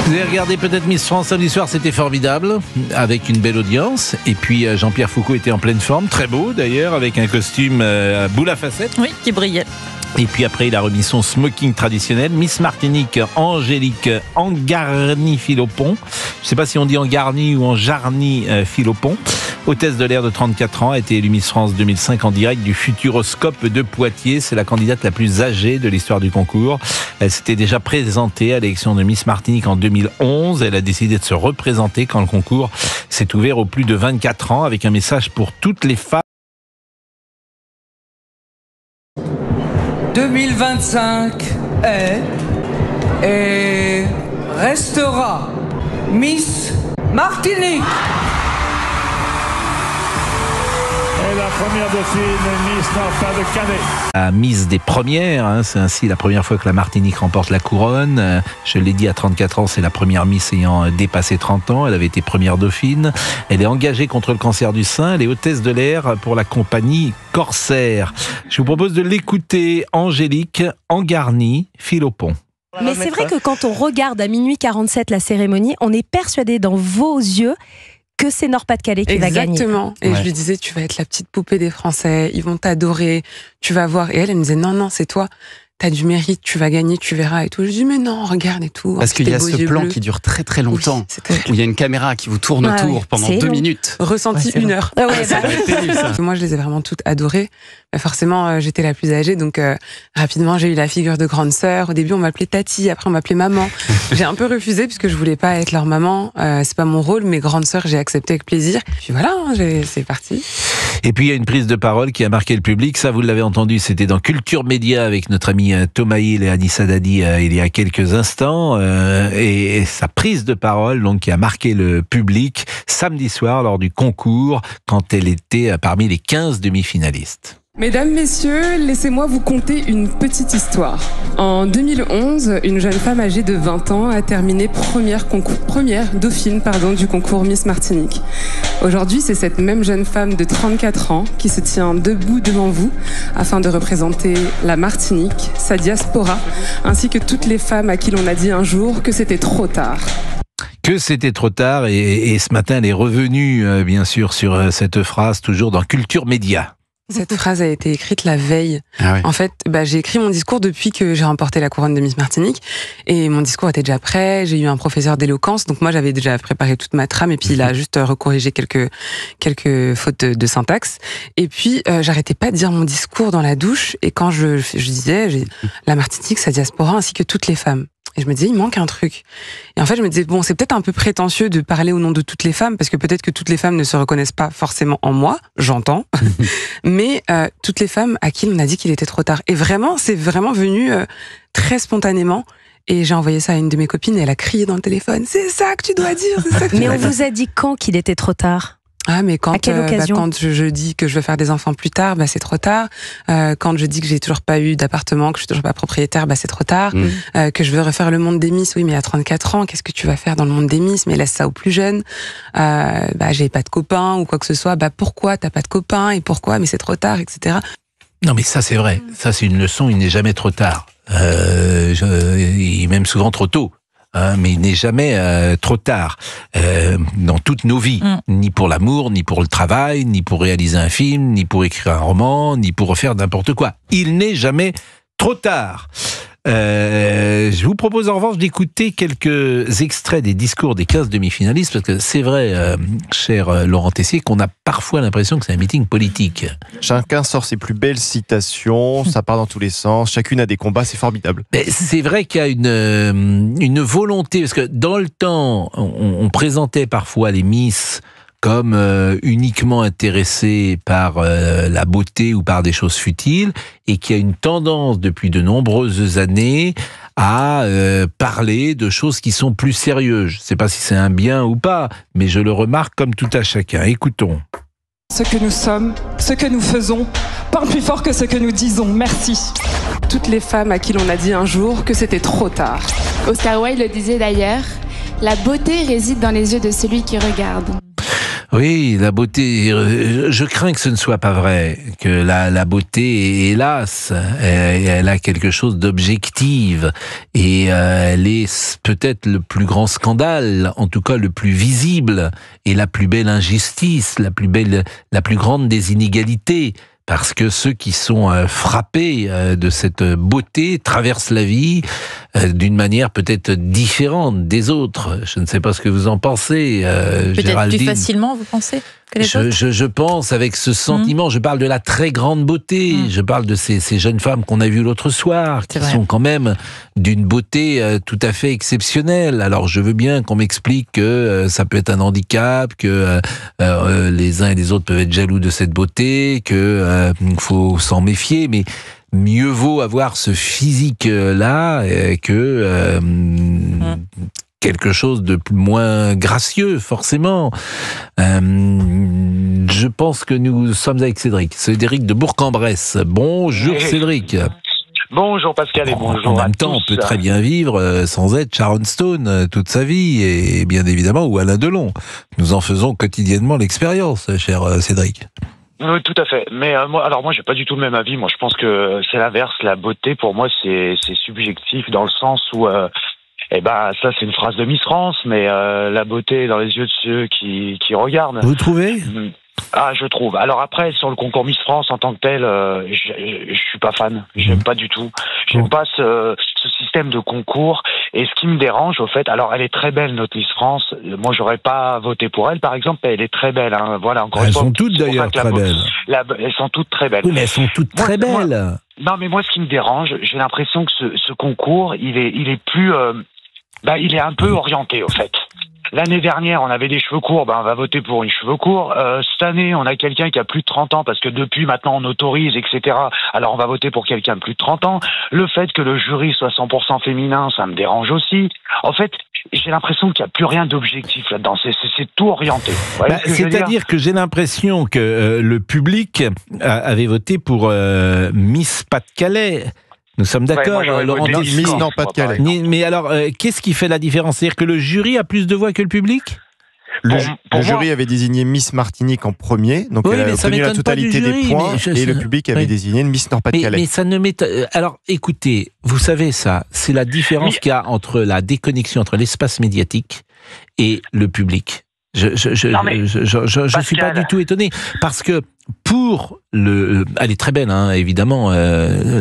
Vous avez regardé peut-être Miss France samedi soir, c'était formidable, avec une belle audience. Et puis Jean-Pierre Foucault était en pleine forme, très beau d'ailleurs, avec un costume à boule à facettes. Oui, qui brillait. Et puis après, il a remis son smoking traditionnel. Miss Martinique, Angélique Engarni-Philopon. Je ne sais pas si on dit Engarni ou Enjarni-Philopon. Hôtesse de l'air de 34 ans, a été élue Miss France 2005 en direct du Futuroscope de Poitiers. C'est la candidate la plus âgée de l'histoire du concours. Elle s'était déjà présentée à l'élection de Miss Martinique en 2011. Elle a décidé de se représenter quand le concours s'est ouvert aux plus de 24 ans avec un message pour toutes les femmes. 2025 est et restera Miss Martinique. Et la première dauphine, Miss Nord-Pas-de-Calais. La mise des premières, c'est ainsi la première fois que la Martinique remporte la couronne. Je l'ai dit, à 34 ans, c'est la première Miss ayant dépassé 30 ans. Elle avait été première dauphine. Elle est engagée contre le cancer du sein. Elle est hôtesse de l'air pour la compagnie Corsair. Je vous propose de l'écouter, Angélique Engarni-Philopon. Mais c'est vrai que quand on regarde à minuit 47 la cérémonie, on est persuadé dans vos yeux que c'est Nord-Pas-de-Calais qui va gagner. Exactement. Et je lui disais, tu vas être la petite poupée des Français, ils vont t'adorer, tu vas voir. Et elle me disait, non, c'est toi. T'as du mérite, tu vas gagner, tu verras et tout. Je dis, mais non, regarde et tout. Parce qu'il y a ce plan qui dure très très longtemps, où il y a une caméra qui vous tourne autour pendant 2 minutes. Ressenti 1 heure. Moi, je les ai vraiment toutes adorées. Forcément, j'étais la plus âgée, donc rapidement, j'ai eu la figure de grande sœur. Au début, on m'appelait Tati, après on m'appelait maman. J'ai un peu refusé puisque je voulais pas être leur maman. C'est pas mon rôle, mais grande sœur, j'ai accepté avec plaisir. Puis voilà, c'est parti. Et puis il y a une prise de parole qui a marqué le public. Ça, vous l'avez entendu, c'était dans Culture Média avec notre ami Thomas Hill et Anissa Dadi il y a quelques instants. Et sa prise de parole, donc, qui a marqué le public samedi soir lors du concours, quand elle était parmi les 15 demi-finalistes. Mesdames, messieurs, laissez-moi vous conter une petite histoire. En 2011, une jeune femme âgée de 20 ans a terminé première dauphine du concours Miss Martinique. Aujourd'hui, c'est cette même jeune femme de 34 ans qui se tient debout devant vous afin de représenter la Martinique, sa diaspora, ainsi que toutes les femmes à qui l'on a dit un jour que c'était trop tard. Que c'était trop tard, et ce matin, elle est revenue, bien sûr, sur cette phrase, toujours dans Culture Média. Cette phrase a été écrite la veille. En fait, j'ai écrit mon discours depuis que j'ai remporté la couronne de Miss Martinique. Et mon discours était déjà prêt. J'ai eu un professeur d'éloquence. Donc moi, j'avais déjà préparé toute ma trame. Et puis, il a juste recorrigé quelques fautes de syntaxe. Et puis, j'arrêtais pas de dire mon discours dans la douche. Et quand je disais, la Martinique, sa diaspora, ainsi que toutes les femmes. Et je me disais, il manque un truc. Et en fait, je me disais, bon, c'est peut-être un peu prétentieux de parler au nom de toutes les femmes, parce que peut-être que toutes les femmes ne se reconnaissent pas forcément en moi, j'entends, mais toutes les femmes à qui on a dit qu'il était trop tard. Et vraiment, c'est vraiment venu très spontanément. Et j'ai envoyé ça à une de mes copines, et elle a crié dans le téléphone, c'est ça que tu dois dire, c'est ça que tu dois dire. Mais on vous a dit quand qu'il était trop tard ? Ah, mais quand, à quelle occasion ? Quand je dis que je veux faire des enfants plus tard, c'est trop tard. Quand je dis que j'ai toujours pas eu d'appartement, que je suis toujours pas propriétaire, c'est trop tard. Que je veux refaire le monde des Miss, oui, mais à 34 ans, qu'est-ce que tu vas faire dans le monde des Miss ? Mais laisse ça aux plus jeunes. J'ai pas de copains ou quoi que ce soit. Pourquoi t'as pas de copains ? Et pourquoi ? Mais c'est trop tard, etc. Non, mais ça, c'est vrai. Ça, c'est une leçon. Il n'est jamais trop tard. Il est même souvent trop tôt. Mais il n'est jamais trop tard dans toutes nos vies, ni pour l'amour, ni pour le travail, ni pour réaliser un film, ni pour écrire un roman, ni pour refaire n'importe quoi. Il n'est jamais trop tard. Je vous propose en revanche d'écouter quelques extraits des discours des 15 demi-finalistes, parce que c'est vrai, cher Laurent Tessier, qu'on a parfois l'impression que c'est un meeting politique. Chacun sort ses plus belles citations, ça part dans tous les sens, chacune a des combats, c'est formidable. Mais c'est vrai qu'il y a une volonté, parce que dans le temps, on présentait parfois les Miss comme uniquement intéressés par la beauté ou par des choses futiles, et qu'il y a une tendance depuis de nombreuses années à parler de choses qui sont plus sérieuses. Je ne sais pas si c'est un bien ou pas, mais je le remarque comme tout à chacun. Écoutons. Ce que nous sommes, ce que nous faisons, parle plus fort que ce que nous disons. Merci. Toutes les femmes à qui l'on a dit un jour que c'était trop tard. Oscar Wilde le disait d'ailleurs, la beauté réside dans les yeux de celui qui regarde. Oui, la beauté, je crains que ce ne soit pas vrai, que la beauté, hélas, elle a quelque chose d'objective, et elle est peut-être le plus grand scandale, en tout cas le plus visible, et la plus belle injustice, la plus grande des inégalités. Parce que ceux qui sont frappés de cette beauté traversent la vie d'une manière peut-être différente des autres. Je ne sais pas ce que vous en pensez, peut-être Géraldine. plus facilement, vous pensez que les je pense avec ce sentiment, je parle de la très grande beauté, je parle de ces jeunes femmes qu'on a vues l'autre soir, qui sont quand même d'une beauté tout à fait exceptionnelle. Alors je veux bien qu'on m'explique que ça peut être un handicap, que les uns et les autres peuvent être jaloux de cette beauté, que faut s'en méfier, mais mieux vaut avoir ce physique-là que quelque chose de moins gracieux, forcément. Je pense que nous sommes avec Cédric. Cédric de Bourg-en-Bresse. Bonjour Cédric. Bonjour Pascal et bonjour à tous. En même temps, on peut très bien vivre sans être Sharon Stone toute sa vie, et bien évidemment, ou Alain Delon. Nous en faisons quotidiennement l'expérience, cher Cédric. Oui, tout à fait. Mais moi, j'ai pas du tout le même avis. Moi, je pense que c'est l'inverse. La beauté, pour moi, c'est subjectif dans le sens où, ça, c'est une phrase de Miss France, mais la beauté est dans les yeux de ceux qui regardent. Vous trouvez ? Ah, je trouve. Alors après, sur le concours Miss France en tant que tel, je suis pas fan. J'aime pas du tout. J'aime pas ce système de concours. Et ce qui me dérange, au fait, alors elle est très belle, notre Miss France. Moi, j'aurais pas voté pour elle, par exemple. Elle est très belle. Hein. Voilà, encore une fois. Elles sont toutes d'ailleurs très belles. Elles sont toutes très belles. Oui, mais elles sont toutes très belles. Non, mais moi, ce qui me dérange, j'ai l'impression que ce concours, il est plus, il est un peu orienté, au fait. L'année dernière, on avait des cheveux courts, on va voter pour une cheveux courts. Cette année, on a quelqu'un qui a plus de 30 ans, parce que depuis maintenant on autorise, etc. Alors on va voter pour quelqu'un de plus de 30 ans. Le fait que le jury soit 100% féminin, ça me dérange aussi. En fait, j'ai l'impression qu'il n'y a plus rien d'objectif là-dedans. C'est tout orienté. C'est-à-dire que j'ai l'impression que le public avait voté pour Miss Pas-de-Calais. Nous sommes d'accord, Laurent Tessier. Miss Nord-Pas-de-Calais. Mais alors, qu'est-ce qui fait la différence? C'est-à-dire que le jury a plus de voix que le public? Le jury avait désigné Miss Martinique en premier, donc elle a obtenu la totalité des points, et le public avait désigné Miss Nord-Pas-de-Calais. Mais ça ne m'étonne. Alors, écoutez, vous savez ça, c'est la différence qu'il y a entre la déconnexion entre l'espace médiatique et le public. Je suis pas du tout étonné, parce que elle est très belle, hein, évidemment,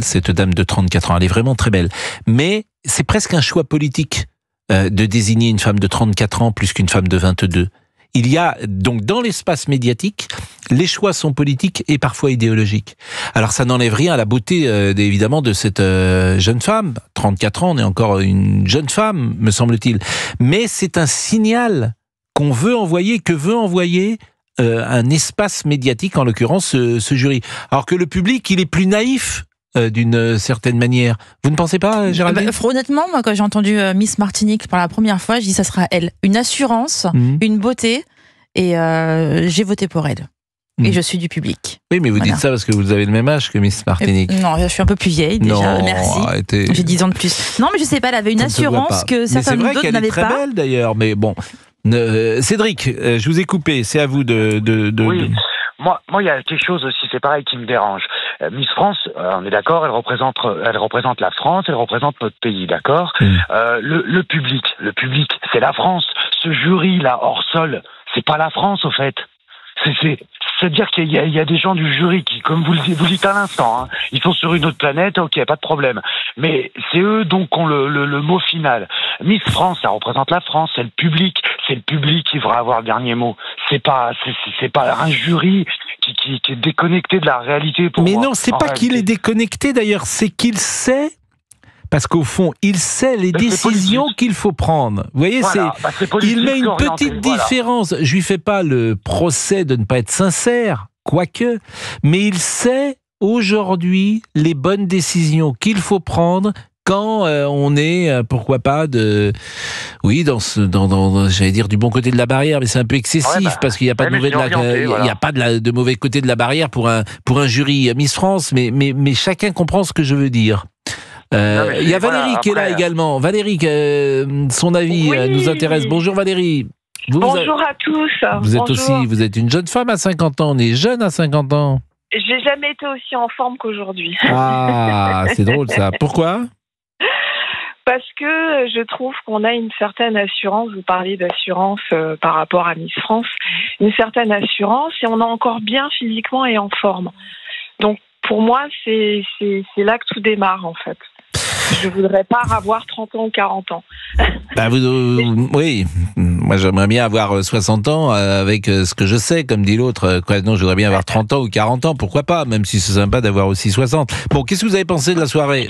cette dame de 34 ans, elle est vraiment très belle. Mais c'est presque un choix politique de désigner une femme de 34 ans plus qu'une femme de 22. Il y a donc dans l'espace médiatique, les choix sont politiques et parfois idéologiques. Alors ça n'enlève rien à la beauté évidemment de cette jeune femme. 34 ans, on est encore une jeune femme, me semble-t-il. Mais c'est un signal qu'on veut envoyer, que veut envoyer un espace médiatique, en l'occurrence ce jury. Alors que le public, il est plus naïf d'une certaine manière. Vous ne pensez pas, Géraldine ? Honnêtement, moi, quand j'ai entendu Miss Martinique pour la première fois, je dis ça sera elle. Une assurance, une beauté, et j'ai voté pour elle. Et je suis du public. Oui, mais vous dites ça parce que vous avez le même âge que Miss Martinique. Non, je suis un peu plus vieille déjà, non, merci. Arrêtez. J'ai 10 ans de plus. Non, mais je sais pas, elle avait une assurance que certains d'autres n'avaient pas. C'est vrai qu'elle est très belle d'ailleurs, mais bon. Cédric, je vous ai coupé, c'est à vous Oui. Moi, il y a quelque chose aussi, c'est pareil, qui me dérange. Miss France, on est d'accord, elle représente la France, elle représente notre pays, d'accord. Le public, c'est la France. Ce jury là hors sol, c'est pas la France au fait. C'est-à-dire qu'il y a des gens du jury qui, comme vous le dites à l'instant, hein, ils sont sur une autre planète, ok, pas de problème. Mais c'est eux donc qui ont le mot final. Miss France, ça représente la France, c'est le public qui devra avoir le dernier mot. C'est pas un jury qui est déconnecté de la réalité pour moi. Mais non, c'est pas qu'il est déconnecté d'ailleurs, c'est qu'il sait. Parce qu'au fond, il sait les décisions qu'il faut prendre. Vous voyez, il met une petite différence. Je lui fais pas le procès de ne pas être sincère, quoique, mais il sait aujourd'hui les bonnes décisions qu'il faut prendre quand on est, pourquoi pas, j'allais dire du bon côté de la barrière, mais c'est un peu excessif parce qu'il n'y a pas de mauvais côté de la barrière pour un jury Miss France, mais chacun comprend ce que je veux dire. Il y a Valérie qui est là également. Valérie, son avis nous intéresse. Bonjour Valérie. Bonjour à tous. Vous êtes une jeune femme à 50 ans. On est jeune à 50 ans. J'ai jamais été aussi en forme qu'aujourd'hui. Ah, c'est drôle ça. Pourquoi ? Parce que je trouve qu'on a une certaine assurance. Vous parlez d'assurance par rapport à Miss France. Une certaine assurance et on est encore bien physiquement et en forme. Donc pour moi, c'est là que tout démarre en fait. Je voudrais pas avoir 30 ans ou 40 ans. Oui, moi j'aimerais bien avoir 60 ans avec ce que je sais, comme dit l'autre. Non, je voudrais bien avoir 30 ans ou 40 ans, pourquoi pas, même si c'est sympa d'avoir aussi 60. Bon, qu'est-ce que vous avez pensé de la soirée ?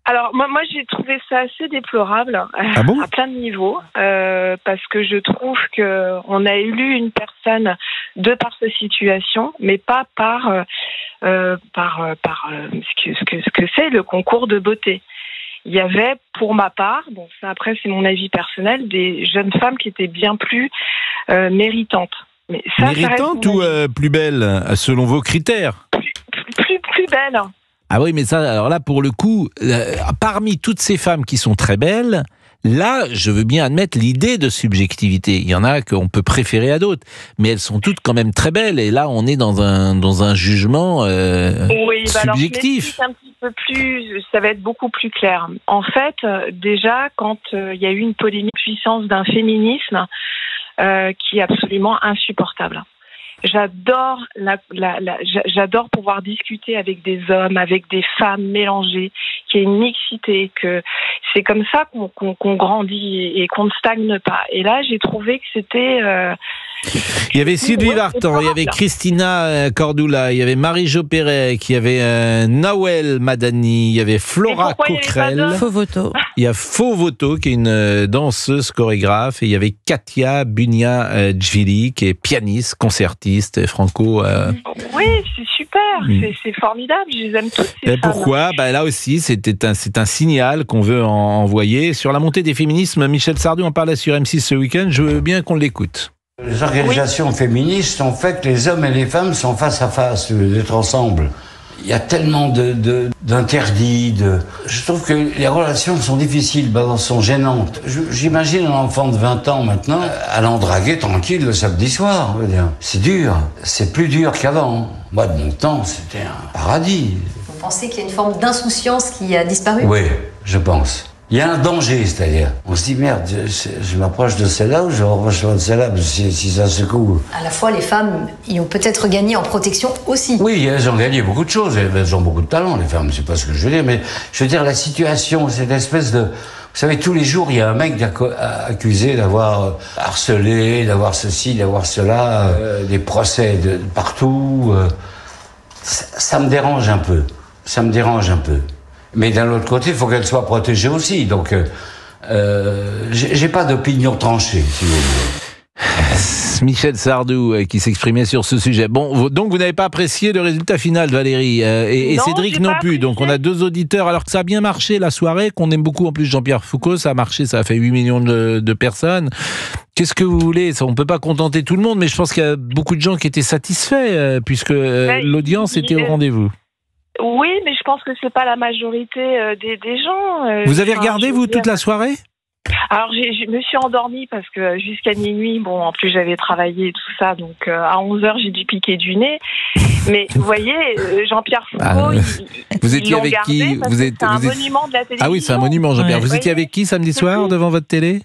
Alors moi j'ai trouvé ça assez déplorable à plein de niveaux parce que je trouve que on a élu une personne de par sa situation, mais pas par ce que c'est le concours de beauté. Il y avait, pour ma part, bon ça après c'est mon avis personnel, des jeunes femmes qui étaient bien plus méritantes. Mais ça, méritantes ou plus belles, selon vos critères ? Plus belles. Ah oui, mais ça, alors là, pour le coup, parmi toutes ces femmes qui sont très belles, là, je veux bien admettre l'idée de subjectivité. Il y en a qu'on peut préférer à d'autres, mais elles sont toutes quand même très belles. Et là, on est dans un jugement subjectif. Alors, un petit peu plus, ça va être beaucoup plus clair. En fait, déjà, quand il y a eu une polémique puissance d'un féminisme qui est absolument insupportable. J'adore j'adore pouvoir discuter avec des hommes, avec des femmes mélangées, qu'il y ait une mixité, que c'est comme ça qu'on grandit et qu'on ne stagne pas. Et là, j'ai trouvé que c'était... il y avait Sylvie Vartan, il y avait Christina Cordula, il y avait Marie-Jo Pérec, il y avait Nawel Madani, il y avait Flora Coquerel. Fauvoto. Il y a Fauvoto, qui est une danseuse chorégraphe, et il y avait Katia Bunia-Djvili, qui est pianiste, concertiste, franco... Oui, c'est super, c'est formidable, je les aime toutes ces femmes. Pourquoi ? Là aussi, c'est un signal qu'on veut envoyer. Sur la montée des féminismes, Michel Sardou en parlait sur M6 ce week-end, je veux bien qu'on l'écoute. Les organisations féministes ont fait que les hommes et les femmes sont face à face, d'être ensemble. Il y a tellement d'interdits. Je trouve que les relations sont difficiles, sont gênantes. J'imagine un enfant de 20 ans maintenant allant draguer tranquille le samedi soir. C'est dur, c'est plus dur qu'avant. Moi, de mon temps, c'était un paradis. Vous pensez qu'il y a une forme d'insouciance qui a disparu ? Oui, je pense. Il y a un danger, c'est-à-dire, on se dit merde, je m'approche de celle-là ou je m'approche de celle-là, si ça secoue. À la fois, les femmes y ont peut-être gagné en protection aussi. Oui, elles ont gagné beaucoup de choses, elles ont beaucoup de talent, les femmes, c'est pas ce que je veux dire, mais je veux dire, la situation, cette espèce de... Vous savez, tous les jours, il y a un mec accusé d'avoir harcelé, d'avoir ceci, d'avoir cela, des procès de partout. Ça me dérange un peu. Ça me dérange un peu. Mais d'un autre côté, il faut qu'elle soit protégée aussi. Donc, j'ai pas d'opinion tranchée, si vous voulez. Michel Sardou qui s'exprimait sur ce sujet. Bon, donc vous n'avez pas apprécié le résultat final, Valérie, et non, Cédric non plus. Donc on a deux auditeurs, alors que ça a bien marché la soirée, qu'on aime beaucoup en plus Jean-Pierre Foucault, ça a marché, ça a fait 8 millions de personnes. Qu'est-ce que vous voulez ? On ne peut pas contenter tout le monde, mais je pense qu'il y a beaucoup de gens qui étaient satisfaits, puisque l'audience était au rendez-vous. Oui, mais je pense que c'est pas la majorité des gens. Vous avez regardé, vous, toute la soirée ? Alors, je me suis endormie parce que jusqu'à minuit, bon, en plus j'avais travaillé et tout ça, donc à 11h j'ai dû piquer du nez. Mais vous voyez, Jean-Pierre Foucault, vous étiez avec qui ? C'est un monument de la télévision. Ah oui, c'est un monument, Jean-Pierre. Vous étiez avec qui samedi soir devant votre télé ?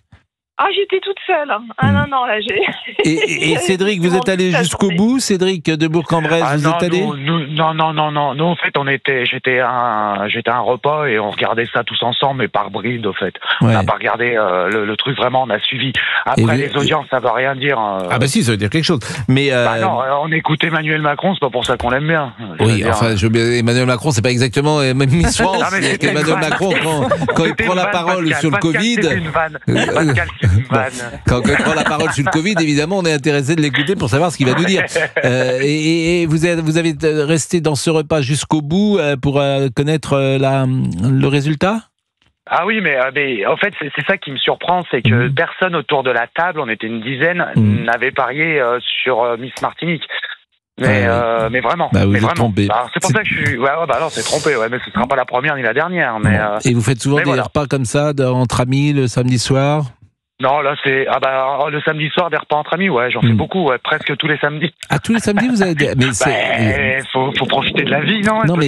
Ah, j'étais toute seule. Ah non, là, j'ai... Et Cédric, vous êtes allé jusqu'au bout, Cédric de Bourg-en-Bresse, vous êtes allé ? Non. Nous, en fait, j'étais à un repas et on regardait ça tous ensemble, mais par bride, au fait. Ouais. On n'a pas regardé le truc vraiment, on a suivi. Après, les audiences, ça veut rien dire. Ah bah si, ça veut dire quelque chose. Mais non, on écoute Emmanuel Macron, c'est pas pour ça qu'on l'aime bien. Oui, enfin, Emmanuel Macron, c'est pas exactement Miss France. Emmanuel Macron, quand il prend la parole sur le Covid... C'est une vanne. Pascal, quand il prend la parole sur le Covid, évidemment, on est intéressé de l'écouter pour savoir ce qu'il va nous dire. Et vous avez resté dans ce repas jusqu'au bout pour connaître le résultat ? Ah oui, mais en fait, c'est ça qui me surprend, c'est que personne autour de la table, on était une dizaine, n'avait parié sur Miss Martinique. Mais vraiment. Bah, vous mais êtes trompé. C'est pour ça que je suis. Ouais, non, c'est trompé. Ouais, mais ce sera pas la première ni la dernière. Mais et vous faites souvent des repas comme ça entre amis le samedi soir ? Non, là, c'est le samedi soir, des repas entre amis, ouais, j'en fais beaucoup, ouais, presque tous les samedis. Ah, tous les samedis, vous avez... Mais faut profiter de la vie, non? Non, mais